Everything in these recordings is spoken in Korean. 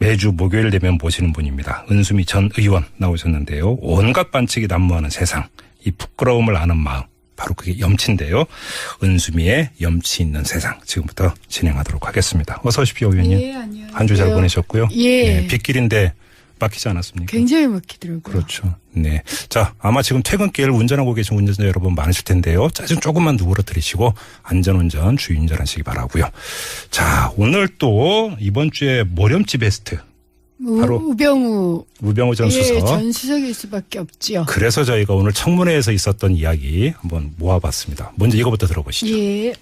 매주 목요일 되면 모시는 분입니다. 은수미 전 의원 나오셨는데요. 온갖 반칙이 난무하는 세상, 이 부끄러움을 아는 마음, 바로 그게 염치인데요. 은수미의 염치 있는 세상, 지금부터 진행하도록 하겠습니다. 어서 오십시오, 의원님. 예, 안녕하세요. 한 주 잘 보내셨고요. 예. 네, 빗길인데 막히지 않았습니까? 굉장히 막히더라고요. 그렇죠. 네. 자, 아마 지금 퇴근길 운전하고 계신 운전자 여러분 많으실 텐데요. 짜증 조금만 누그러뜨리시고 안전운전, 주의운전하시기 바라고요. 자, 오늘 또 이번 주에 모렴지 베스트. 바로 우병우 전 수석. 예, 전 수석일 수밖에 없지요. 그래서 저희가 오늘 청문회에서 있었던 이야기 한번 모아봤습니다. 먼저 이거부터 들어보시죠. 예.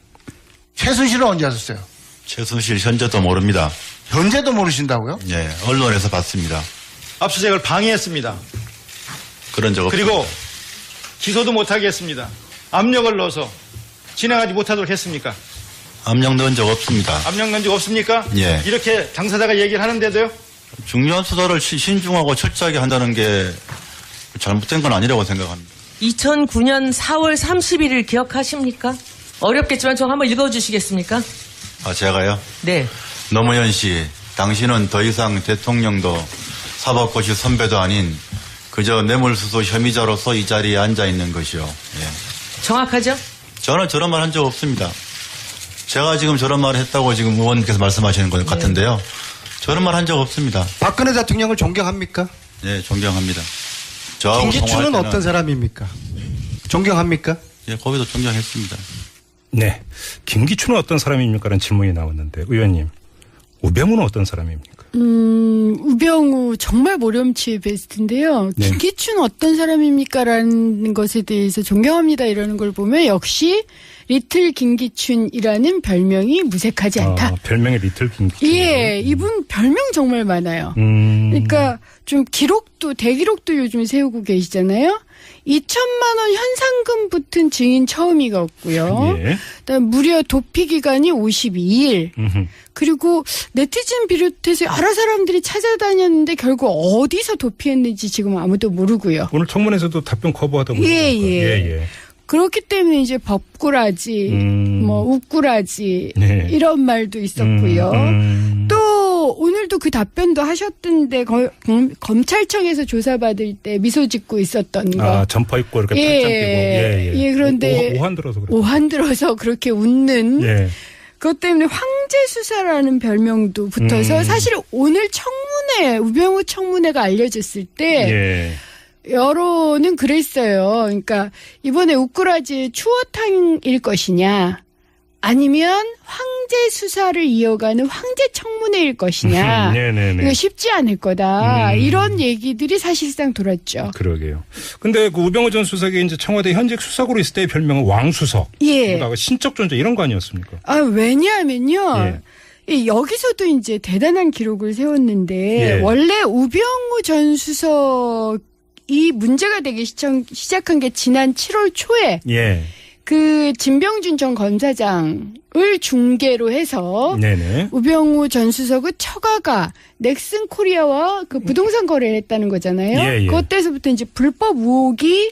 최순실은 언제 하셨어요? 최순실 현재도 모릅니다. 현재도 모르신다고요? 예, 언론에서 봤습니다. 압수수색을 방해했습니다. 그런 적 없습니다. 그리고 기소도 못하게 했습니다. 압력을 넣어서 진행하지 못하도록 했습니까? 압력 넣은 적 없습니다. 압력 넣은 적 없습니까? 예. 이렇게 당사자가 얘기를 하는데도요? 중요한 수사를 신중하고 철저하게 한다는 게 잘못된 건 아니라고 생각합니다. 2009년 4월 31일 기억하십니까? 어렵겠지만 좀 한번 읽어주시겠습니까? 아, 제가요? 네. 노무현 씨, 당신은 더 이상 대통령도 사법고시 선배도 아닌 그저 뇌물수수 혐의자로서 이 자리에 앉아 있는 것이요. 예. 정확하죠? 저는 저런 말 한 적 없습니다. 제가 지금 저런 말을 했다고 지금 의원님께서 말씀하시는 것 같은데요. 저런 말 한 적 없습니다. 박근혜 대통령을 존경합니까? 네, 존경합니다. 저하고 김기춘은 통화할 때는 어떤 사람입니까? 존경합니까? 예, 거기도 존경했습니다. 네. 김기춘은 어떤 사람입니까라는 질문이 나왔는데 의원님, 우병우는 어떤 사람입니까? 우병우 정말 모렴치의 베스트인데요. 네. 김기춘 어떤 사람입니까라는 것에 대해서 존경합니다 이러는 걸 보면 역시 리틀 김기춘이라는 별명이 무색하지 않다. 아, 별명이 리틀 김기춘. 예, 이분 별명 정말 많아요. 그러니까 좀 기록도 대기록도 요즘 세우고 계시잖아요. 2천만 원 현상금 붙은 증인 처음이가 없고요. 예. 그다음 무려 도피 기간이 52일. 그리고 네티즌 비롯해서 여러 사람들이 찾아다녔는데 결국 어디서 도피했는지 지금 아무도 모르고요. 오늘 청문회에서도 답변 커버하다고. 예. 그렇기 때문에 이제 법꾸라지, 뭐 웃꾸라지 네. 이런 말도 있었고요. 또 오늘도 그 답변도 하셨던데 검찰청에서 조사받을 때 미소 짓고 있었던 거. 아, 점퍼 입고 이렇게 팔짱 끼고. 예, 그런데 오한 들어서 그래요. 오한 들어서 그렇게 웃는. 예. 그것 때문에 황제 수사라는 별명도 붙어서 사실 오늘 청문회 우병우 청문회가 알려졌을 때. 예. 여론은 그랬어요. 그러니까 이번에 우꾸라지의 추어탕일 것이냐 아니면 황제 수사를 이어가는 황제 청문회일 것이냐. 네네네. 이거 쉽지 않을 거다. 이런 얘기들이 사실상 돌았죠. 그러게요. 근데 그 우병우 전 수석이 이제 청와대 현직 수석으로 있을 때의 별명은 왕수석. 예. 신적 존재 이런 거 아니었습니까? 아, 왜냐하면요. 예. 여기서도 이제 대단한 기록을 세웠는데 예. 원래 우병우 전 수석 이 문제가 되기 시작한 게 지난 7월 초에 예. 그 진병준 전 검사장을 중계로 해서 네네. 우병우 전 수석의 처가가 넥슨 코리아와 그 부동산 거래를 했다는 거잖아요. 예. 그때서부터 이제 불법 의혹이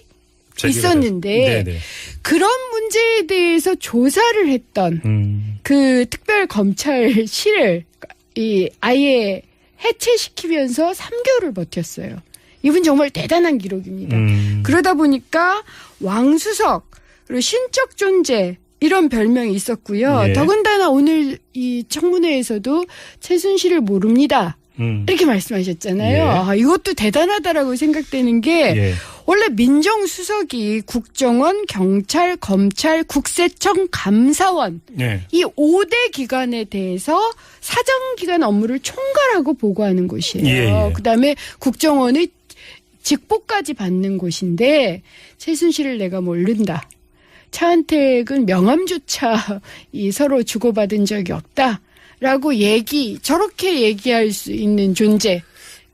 있었는데 네네. 그런 문제에 대해서 조사를 했던 그 특별 검찰실을 아예 해체시키면서 3개월을 버텼어요. 이분 정말 대단한 기록입니다. 그러다 보니까 왕수석, 그리고 신적 존재 이런 별명이 있었고요. 예. 더군다나 오늘 이 청문회에서도 최순실을 모릅니다. 이렇게 말씀하셨잖아요. 예. 아, 이것도 대단하다라고 생각되는 게 예. 원래 민정수석이 국정원, 경찰, 검찰, 국세청, 감사원 예. 이 5대 기관에 대해서 사정기관 업무를 총괄하고 보고하는 곳이에요. 예. 그다음에 국정원의 직보까지 받는 곳인데 최순실을 내가 모른다. 차은택은 명함조차 서로 주고받은 적이 없다라고 저렇게 얘기할 수 있는 존재.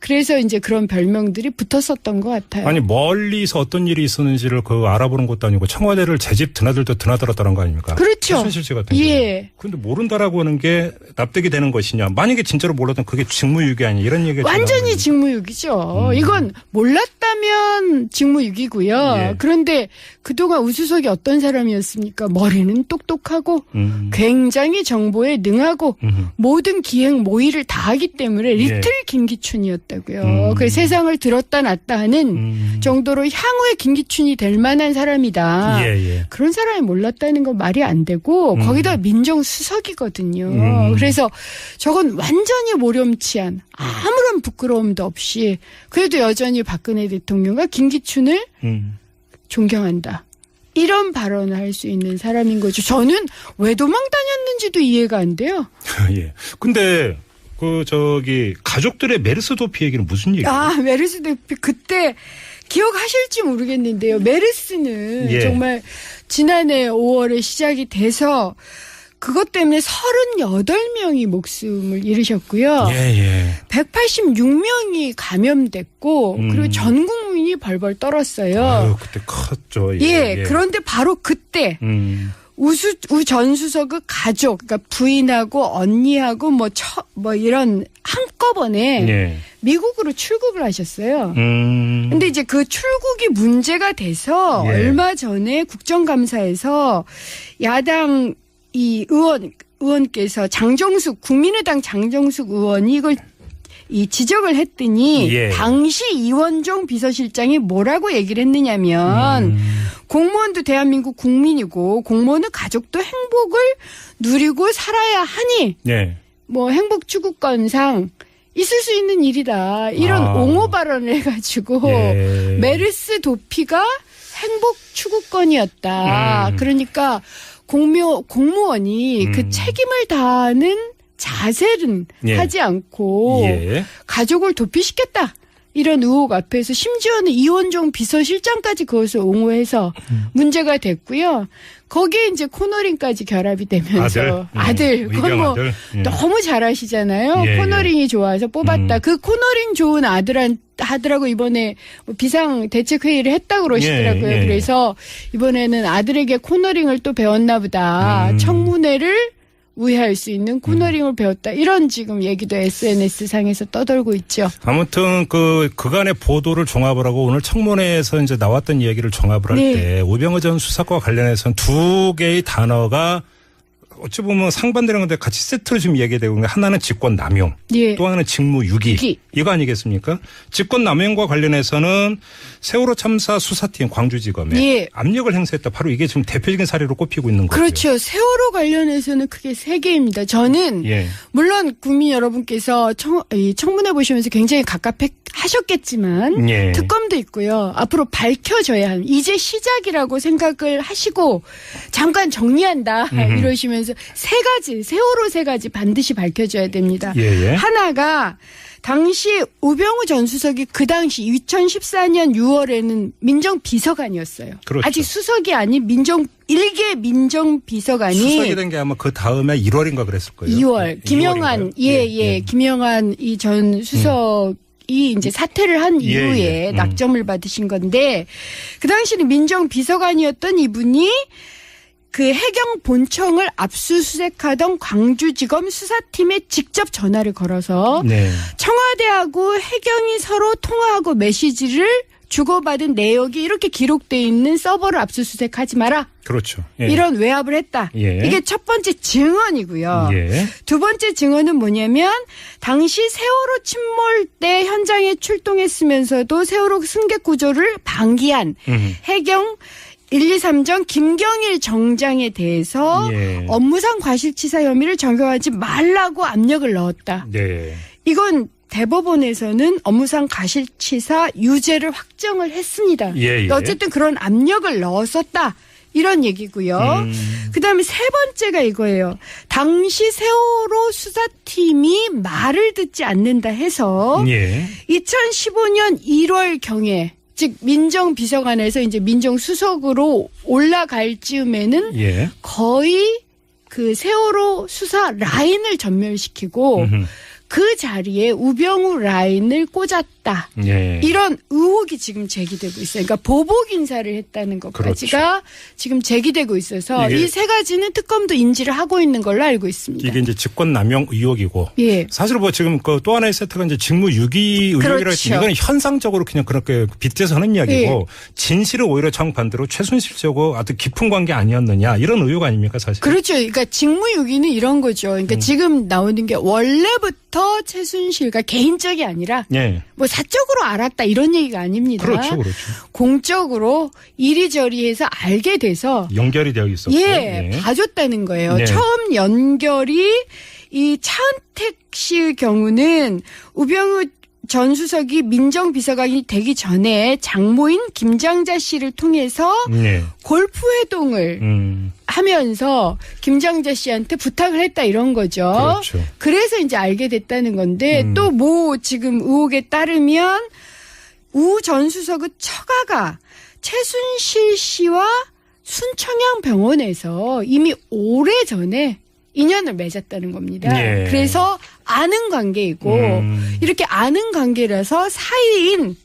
그래서 이제 그런 별명들이 붙었었던 것 같아요. 아니 멀리서 어떤 일이 있었는지를 알아보는 것도 아니고 청와대를 제 집 드나들다 드나들었다는 거 아닙니까? 그렇죠. 최순실 씨 같은 예. 경우. 그런데 모른다라고 하는 게 납득이 되는 것이냐. 만약에 진짜로 몰랐던 그게 직무유기 아니냐 이런 얘기가 완전히 직무유기죠. 이건 몰랐다면 하면 직무유기고요. 예. 그런데 그동안 우수석이 어떤 사람이었습니까? 머리는 똑똑하고 굉장히 정보에 능하고 모든 기행 모의를 다 하기 때문에 리틀 김기춘이었다고요. 그래서 세상을 들었다 놨다 하는 정도로 향후에 김기춘이 될 만한 사람이다. 예. 그런 사람이 몰랐다는 건 말이 안 되고 거기다 민정수석이거든요. 그래서 저건 완전히 모렴치한 아무런 부끄러움도 없이 그래도 여전히 박근혜 대통령과 김기춘을 존경한다. 이런 발언을 할 수 있는 사람인 거죠. 저는 왜 도망 다녔는지도 이해가 안 돼요. 예. 근데 가족들의 메르스 도피 얘기는 무슨 얘기예요? 메르스 도피 그때 기억하실지 모르겠는데요. 메르스는 예. 정말 지난해 5월에 시작이 돼서 그것 때문에 38명이 목숨을 잃으셨고요. 예. 186명이 감염됐고 그리고 전 국민이 벌벌 떨었어요. 아유, 그때 컸죠. 예. 그런데 바로 그때 우 전 수석의 가족, 그러니까 부인하고 언니하고 이런 한꺼번에 예. 미국으로 출국을 하셨어요. 음. 근데 이제 그 출국이 문제가 돼서 예. 얼마 전에 국정감사에서 야당 이 의원께서 국민의당 장정숙 의원이 이걸 지적을 했더니 예. 당시 이원종 비서실장이 뭐라고 얘기를 했느냐면 공무원도 대한민국 국민이고 공무원의 가족도 행복을 누리고 살아야 하니 예. 행복 추구권상 있을 수 있는 일이다. 이런 옹호 발언을 해가지고 예. 메르스 도피가 행복 추구권이었다. 그러니까 공무원이 그 책임을 다하는 자세는 예. 하지 않고 예. 가족을 도피시켰다. 이런 의혹 앞에서 심지어는 이원종 비서실장까지 그것을 옹호해서 문제가 됐고요. 거기에 이제 코너링까지 결합이 되면서 아들 그건 의경 아들. 예. 너무 잘하시잖아요. 예, 코너링이 좋아서 뽑았다. 그 코너링 좋은 아들하고 이번에 비상대책회의를 했다고 그러시더라고요. 예. 그래서 이번에는 아들에게 코너링을 또 배웠나 보다. 청문회를 우회할 수 있는 코너링을 배웠다. 이런 지금 얘기도 SNS상에서 떠돌고 있죠. 아무튼 그간의 보도를 종합을 하고 오늘 청문회에서 이제 나왔던 이야기를 종합을 할 때 우병우 전 수석과 관련해서는 두 개의 단어가 어찌 보면 상반되는 건데 같이 세트로 지금 얘기되고 있는 게 하나는 직권남용, 예. 또 하나는 직무유기. 이거 아니겠습니까? 직권남용과 관련해서는 세월호 참사 수사팀 광주지검에 예. 압력을 행사했다. 바로 이게 지금 대표적인 사례로 꼽히고 있는 거죠. 그렇죠. 세월호 관련해서는 크게 세 개입니다. 저는 예. 물론 국민 여러분께서 청문회 보시면서 굉장히 갑갑하셨겠지만 예. 특검도 있고요. 앞으로 밝혀져야 하는 이제 시작이라고 생각을 하시고 잠깐 정리한다 이러시면서 세월호 세 가지 반드시 밝혀져야 됩니다. 예. 하나가 당시 우병우 전 수석이 그 당시 2014년 6월에는 민정비서관이었어요. 그렇죠. 아직 수석이 아닌 일개 민정비서관이 수석이 된 게 아마 그 다음에 1월인가 그랬을 거예요. 2월 김영환 2월인가요? 김영환 이 전 수석 이 이제 사퇴를 한 이후에 낙점을 받으신 건데 그 당시는 민정비서관이었던 이분이 그 해경 본청을 압수수색하던 광주지검 수사팀에 직접 전화를 걸어서 네. 청와대하고 해경이 서로 통화하고 메시지를 주고받은 내역이 이렇게 기록돼 있는 서버를 압수수색하지 마라. 그렇죠. 예. 이런 외압을 했다. 예. 이게 첫 번째 증언이고요. 예. 두 번째 증언은 뭐냐면 당시 세월호 침몰 때 현장에 출동했으면서도 세월호 승객 구조를 방기한 해경 123정 김경일 정장에 대해서 예. 업무상 과실치사 혐의를 적용하지 말라고 압력을 넣었다. 네. 이건 대법원에서는 업무상 과실치사 유죄를 확정을 했습니다. 예. 어쨌든 그런 압력을 넣었었다. 이런 얘기고요. 그다음에 세 번째가 이거예요. 당시 세월호 수사팀이 말을 듣지 않는다 해서 예. 2015년 1월경에 즉 민정비서관에서 이제 민정수석으로 올라갈 즈음에는 예. 거의 그 세월호 수사 라인을 전멸시키고 그 자리에 우병우 라인을 꽂았다. 했다. 예. 이런 의혹이 지금 제기되고 있어요. 그러니까 보복 인사를 했다는 것까지가 지금 제기되고 있어서 이게 이 세 가지는 특검도 인지를 하고 있는 걸로 알고 있습니다. 이게 이제 직권남용 의혹이고. 예. 사실 뭐 지금 그 또 하나의 세트가 이제 직무유기 의혹이라 그렇죠. 했더니 이건 현상적으로 그냥 그렇게 빗대서 하는 이야기고 예. 진실은 오히려 정반대로 최순실 씨하고 아주 깊은 관계 아니었느냐 이런 의혹 아닙니까 사실. 그렇죠. 그러니까 직무유기는 이런 거죠. 그러니까 지금 나오는 게 원래부터 최순실과 개인적이 아니라 예. 뭐 사적으로 알았다 이런 얘기가 아닙니다. 그렇죠. 그렇죠. 공적으로 이리저리 해서 알게 돼서 연결이 되어 있었고. 예, 봐줬다는 거예요. 네. 처음 연결이 이 차은택 씨의 경우는 우병우 전 수석이 민정비서관이 되기 전에 장모인 김장자 씨를 통해서 네. 골프 회동을 하면서 김장자 씨한테 부탁을 했다 이런 거죠. 그렇죠. 그래서 이제 알게 됐다는 건데 또 뭐 지금 의혹에 따르면 우 전 수석의 처가가 최순실 씨와 순청양 병원에서 이미 오래전에 인연을 맺었다는 겁니다. 예. 그래서 아는 관계이고 이렇게 아는 관계라서 사이인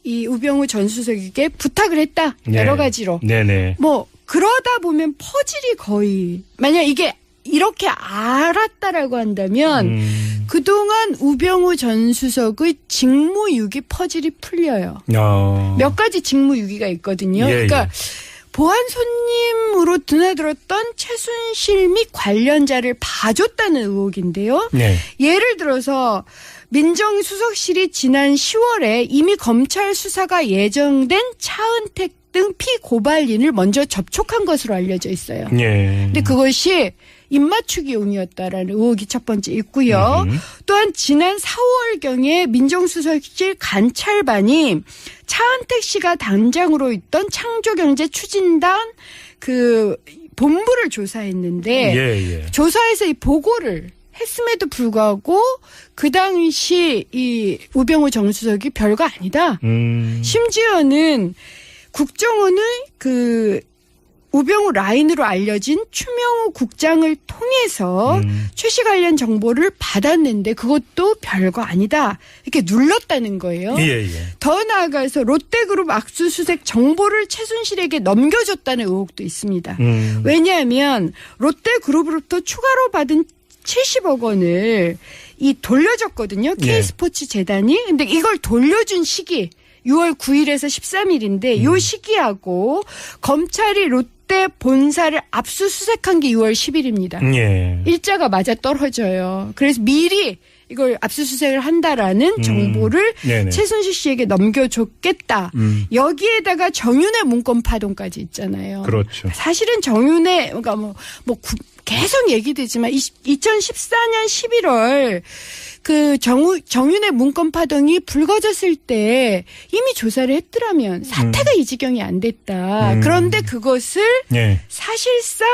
이 우병우 전 수석에게 부탁을 했다. 네. 여러 가지로. 네네. 뭐 그러다 보면 퍼즐이 거의 만약 이게 이렇게 알았다라고 한다면 그동안 우병우 전 수석의 직무유기 퍼즐이 풀려요. 몇 가지 직무유기가 있거든요. 예, 그러니까 예. 보안 손님으로 드나들었던 최순실 및 관련자를 봐줬다는 의혹인데요. 네. 예를 들어서 민정수석실이 지난 10월에 이미 검찰 수사가 예정된 차은택 등 피고발인을 먼저 접촉한 것으로 알려져 있어요. 예. 근데 그것이 입맞추기용이었다라는 의혹이 첫 번째 있고요. 또한 지난 4월경에 민정수석실 관찰반이 차은택 씨가 단장으로 있던 창조경제추진단 그 본부를 조사했는데 예. 조사에서 이 보고를 했음에도 불구하고 그 당시 이 우병우 정수석이 별거 아니다. 심지어는 국정원의 그 우병우 라인으로 알려진 추명호 국장을 통해서 최 씨 관련 정보를 받았는데 그것도 별거 아니다. 이렇게 눌렀다는 거예요. 예. 더 나아가서 롯데그룹 압수수색 정보를 최순실에게 넘겨줬다는 의혹도 있습니다. 왜냐하면 롯데그룹으로부터 추가로 받은 70억 원을 이 돌려줬거든요. K스포츠 재단이. 근데 이걸 돌려준 시기 6월 9일에서 13일인데 요 시기하고 검찰이 롯데 본사를 압수수색한 게 6월 10일입니다. 예. 일자가 맞아 떨어져요. 그래서 미리 이걸 압수수색을 한다라는 정보를 네네. 최순실 씨에게 넘겨줬겠다. 여기에다가 정윤회 문건 파동까지 있잖아요. 그렇죠. 사실은 정윤회 그러니까 계속 얘기되지만 2014년 11월 그 정윤회 문건 파동이 불거졌을 때 이미 조사를 했더라면 사태가 이 지경이 안 됐다. 그런데 그것을 예. 사실상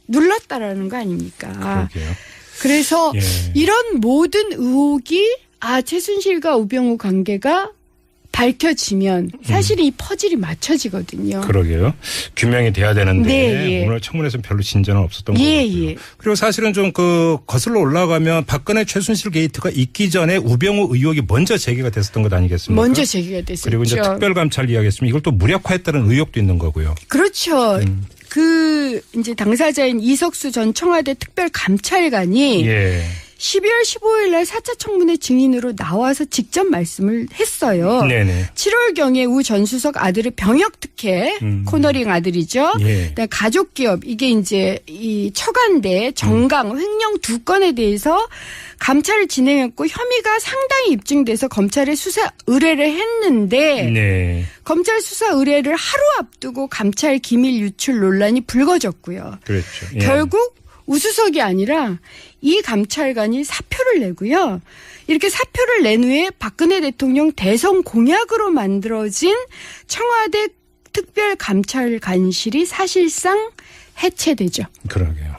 눌렀다라는 거 아닙니까? 그러게요. 그래서 예. 이런 모든 의혹이 최순실과 우병우 관계가 밝혀지면 사실 이 퍼즐이 맞춰지거든요. 그러게요. 규명이 돼야 되는데 네, 예. 오늘 청문회에서는 별로 진전은 없었던 것 예, 같고요. 예. 그리고 사실은 좀 그 거슬러 올라가면 박근혜 최순실 게이트가 있기 전에 우병우 의혹이 먼저 제기가 됐었던 것 아니겠습니까? 먼저 제기가 됐었죠. 그리고 이제 특별감찰 이야기했으면 이걸 또 무력화했다는 의혹도 있는 거고요. 그렇죠. 그 이제 당사자인 이석수 전 청와대 특별감찰관이 예. 12월 15일 날 4차 청문회 증인으로 나와서 직접 말씀을 했어요. 네네. 7월경에 우 전 수석 아들의 병역 특혜 코너링 아들이죠. 예. 그다음에 가족기업 이게 이제 이 처간대 정강 횡령 2건에 대해서 감찰을 진행했고 혐의가 상당히 입증돼서 검찰에 수사 의뢰를 했는데 네. 검찰 수사 의뢰를 하루 앞두고 감찰 기밀 유출 논란이 불거졌고요. 그렇죠. 예. 결국 우수석이 아니라 이 감찰관이 사표를 내고요. 이렇게 사표를 낸 후에 박근혜 대통령 대선 공약으로 만들어진 청와대 특별감찰관실이 사실상 해체되죠. 그러게요.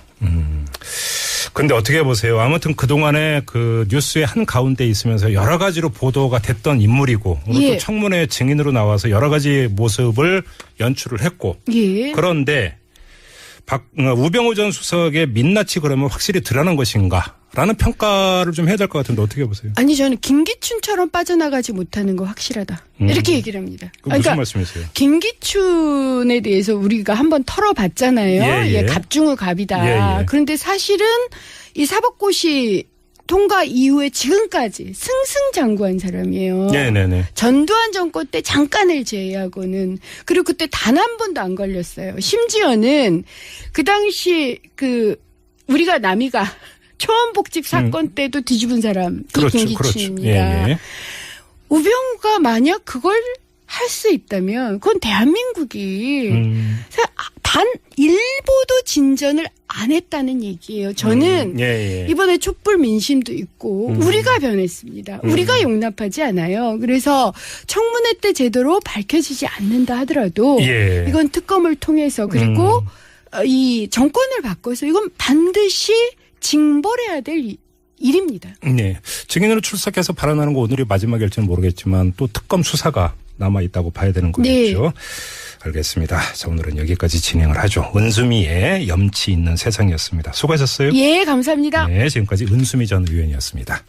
근데 어떻게 보세요? 아무튼 그동안에 그 뉴스의 한 가운데 있으면서 여러 가지로 보도가 됐던 인물이고 오늘 예. 또 청문회 증인으로 나와서 여러 가지 모습을 연출을 했고 예. 그런데 우병우 전 수석의 민낯이 그러면 확실히 드러난 것인가라고 라는 평가를 좀 해야 될 것 같은데 어떻게 보세요? 아니 저는 김기춘처럼 빠져나가지 못하는 거 확실하다. 이렇게 얘기를 합니다. 무슨 말씀이세요? 김기춘에 대해서 우리가 한번 털어봤잖아요. 예, 예. 예, 갑중의 갑이다. 예, 예. 그런데 사실은 이 사법고시 통과 이후에 지금까지 승승장구한 사람이에요. 네네네. 전두환 정권 때 잠깐을 제외하고는, 그리고 그때 단 한 번도 안 걸렸어요. 심지어는 그 당시 우리가 남이가 초원복집 사건 때도 뒤집은 사람이 김기춘입니다. 그렇죠. 예. 우병우가 만약 그걸 할 수 있다면 그건 대한민국이 단 일보도 진전을 안 했다는 얘기예요. 저는 예. 이번에 촛불 민심도 있고 우리가 변했습니다. 우리가 용납하지 않아요. 그래서 청문회 때 제대로 밝혀지지 않는다 하더라도 예. 이건 특검을 통해서, 그리고 이 정권을 바꿔서 이건 반드시 징벌해야 될 일입니다. 네. 증인으로 출석해서 발언하는 거 오늘이 마지막일지는 모르겠지만 또 특검 수사가 남아있다고 봐야 되는 거겠죠. 네. 알겠습니다. 자, 오늘은 여기까지 진행을 하죠. 은수미의 염치 있는 세상이었습니다. 수고하셨어요. 예, 감사합니다. 네, 지금까지 은수미 전 의원이었습니다.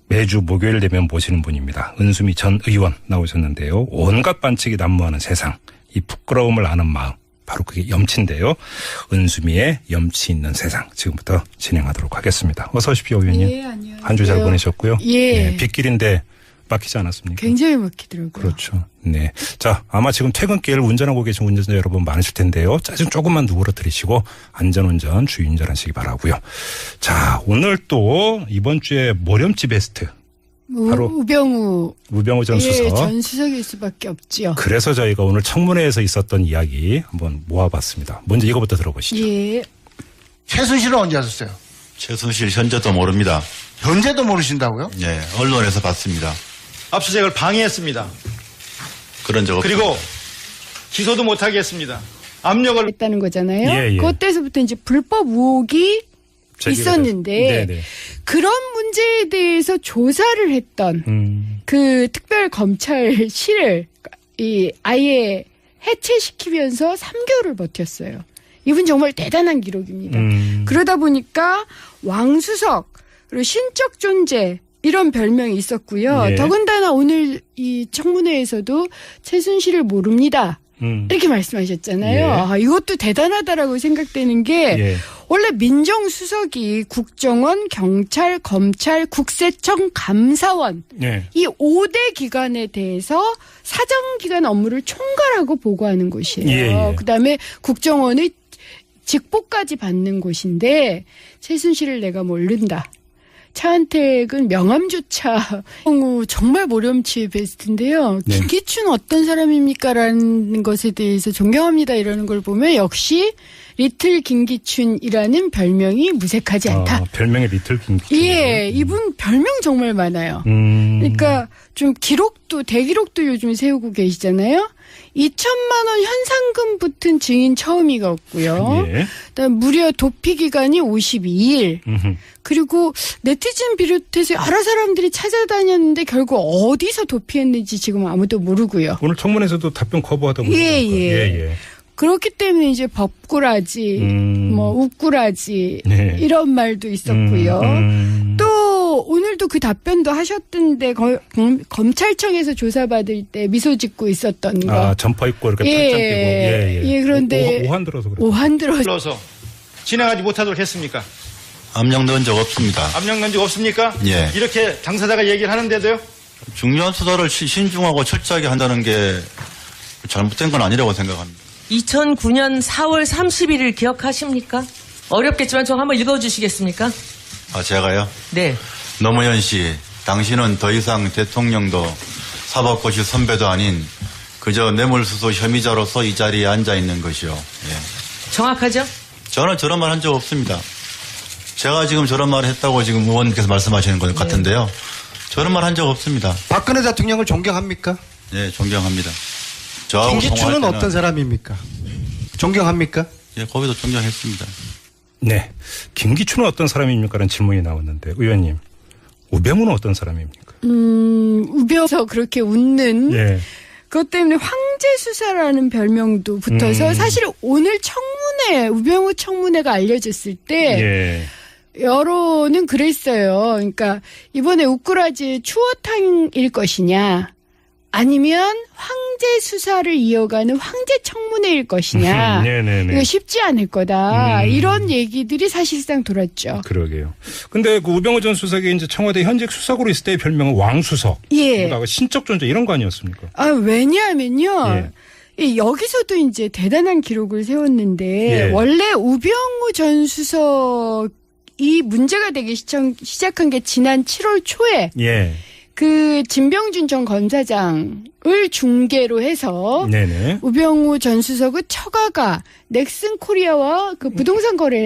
매주 목요일 되면 모시는 분입니다. 은수미 전 의원 나오셨는데요. 온갖 반칙이 난무하는 세상, 이 부끄러움을 아는 마음, 바로 그게 염치인데요. 은수미의 염치 있는 세상, 지금부터 진행하도록 하겠습니다. 어서 오십시오, 의원님. 예, 안녕하세요. 한 주 잘 보내셨고요. 예. 네, 빗길인데 막히지 않았습니까? 굉장히 막히더라고요. 그렇죠. 네. 자, 아마 지금 퇴근길 운전하고 계신 운전자 여러분 많으실 텐데요. 짜증 조금만 누그러뜨리시고 안전운전, 주의운전하시기 바라고요. 자, 오늘 또 이번 주에 모렴치 베스트. 바로 우병우 전 수석. 예, 전 수석일 수밖에 없지요. 그래서 저희가 오늘 청문회에서 있었던 이야기 한번 모아봤습니다. 먼저 이거부터 들어보시죠. 예. 최순실은 언제 하셨어요? 최순실 현재도 모릅니다. 현재도 모르신다고요? 예, 언론에서 봤습니다. 압수수색을 방해했습니다. 그런 적 없습니다. 그리고 기소도 못하게 했습니다. 압력을 했다는 거잖아요. 예, 예. 그때서부터 이제 불법 의혹이 제기가 있었는데 네네. 그런 문제에 대해서 조사를 했던 그 특별 검찰실을 아예 해체시키면서 3개월을 버텼어요. 이분 정말 대단한 기록입니다. 그러다 보니까 왕수석, 그리고 신적 존재, 이런 별명이 있었고요. 예. 더군다나 오늘 이 청문회에서도 최순실을 모릅니다. 이렇게 말씀하셨잖아요. 예. 아, 이것도 대단하다라고 생각되는 게 예. 원래 민정수석이 국정원, 경찰, 검찰, 국세청, 감사원 네. 이 5대 기관에 대해서 사정기관 업무를 총괄하고 보고하는 곳이에요. 예, 예. 그다음에 국정원의 직보까지 받는 곳인데 최순실을 내가 모른다. 차은택은 명함조차 정말 모렴치의 베스트인데요. 네. 김기춘 어떤 사람입니까라는 것에 대해서 존경합니다 이러는 걸 보면 역시 리틀 김기춘이라는 별명이 무색하지 않다. 별명이 리틀 김기춘. 예, 이분 별명 정말 많아요. 그러니까 좀 기록도 대기록도 요즘 세우고 계시잖아요. 2천만 원 현상금 붙은 증인 처음이가 없고요. 예. 그다음 무려 도피 기간이 52일. 그리고 네티즌 비롯해서 여러 사람들이 찾아다녔는데 결국 어디서 도피했는지 지금 아무도 모르고요. 오늘 청문회에서도 답변 커버하다고. 예. 그렇기 때문에 이제 법꾸라지, 뭐 웃꾸라지 네. 이런 말도 있었고요. 또 오늘도 그 답변도 하셨던데 검찰청에서 조사받을 때 미소 짓고 있었던 거. 아, 점퍼 입고 이렇게 예. 팔짱 끼고. 예, 그런데 오한 들어서 그래요. 오한 들어서 불러서 진행하지 못하도록 했습니까? 압력 넣은 적 없습니다. 압력 넣은 적 없습니까? 예. 이렇게 당사자가 얘기를 하는데도요? 중요한 수사를 신중하고 철저하게 한다는 게 잘못된 건 아니라고 생각합니다. 2009년 4월 31일 기억하십니까? 어렵겠지만 좀 한번 읽어주시겠습니까? 아, 제가요? 네. 노무현 씨, 당신은 더 이상 대통령도 사법고시 선배도 아닌 그저 뇌물수수 혐의자로서 이 자리에 앉아 있는 것이요. 예. 정확하죠? 저는 저런 말 한 적 없습니다. 제가 지금 저런 말을 했다고 지금 의원께서 말씀하시는 것 같은데요. 저런 말 한 적 없습니다. 박근혜 대통령을 존경합니까? 예, 존경합니다. 저하고 김기춘은 통화할 때는 어떤 사람입니까? 존경합니까? 예, 거기도 존경했습니다. 네. 김기춘은 어떤 사람입니까라는 질문이 나왔는데 의원님, 우병우는 어떤 사람입니까? 우병서 그렇게 웃는 예. 그것 때문에 황제수사라는 별명도 붙어서 사실 오늘 청문회 우병우 청문회가 알려졌을 때 예. 여론은 그랬어요. 그러니까 이번에 우꾸라지 추어탕일 것이냐 아니면 황제 수사를 이어가는 황제 청문회일 것이냐. 네네네. 이거 쉽지 않을 거다. 이런 얘기들이 사실상 돌았죠. 그러게요. 근데 그 우병우 전 수석이 이제 청와대 현직 수석으로 있을 때의 별명은 왕수석. 예. 그러다가 신적 존재 이런 거 아니었습니까? 아, 왜냐하면요. 예. 이 여기서도 이제 대단한 기록을 세웠는데 예. 원래 우병우 전 수석이 문제가 되기 시작한 게 지난 7월 초에 예. 그 진병준 전 검사장을 중계로 해서 네네. 우병우 전 수석의 처가가 넥슨 코리아와 그 부동산 거래